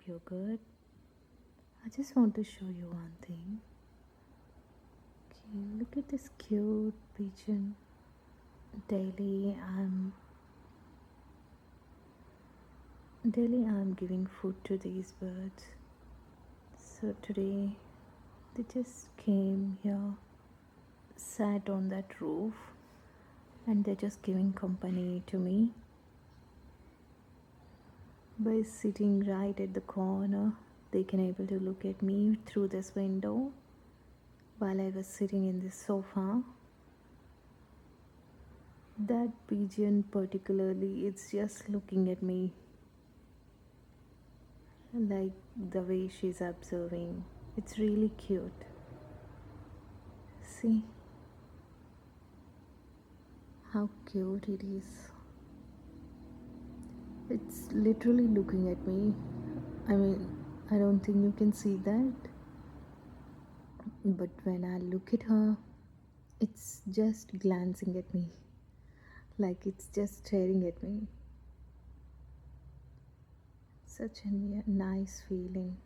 you're good. I just want to show you one thing. Okay, look at this cute pigeon. Daily I'm giving food to these birds. So today they just came here, sat on that roof, and they're just giving company to me by sitting right at the corner. They can able to look at me through this window while I was sitting in this sofa. That pigeon particularly, it's just looking at me like the way she's observing. It's really cute. See how cute it is. It's literally looking at me. I mean, I don't think you can see that, but when I look at her, it's just glancing at me, like it's just staring at me. Such a nice feeling.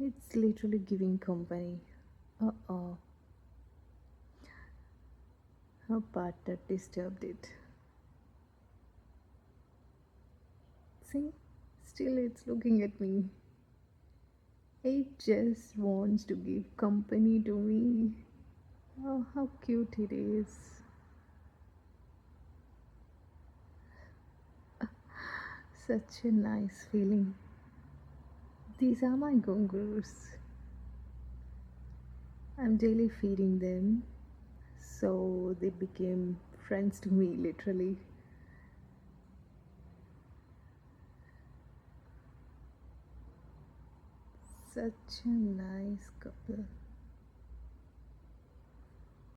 It's literally giving company. Uh-oh, her partner disturbed it. See, still it's looking at me. It just wants to give company to me. Oh, how cute it is. Such a nice feeling. These are my gungurs. I'm daily feeding them, so they became friends to me literally. Such a nice couple.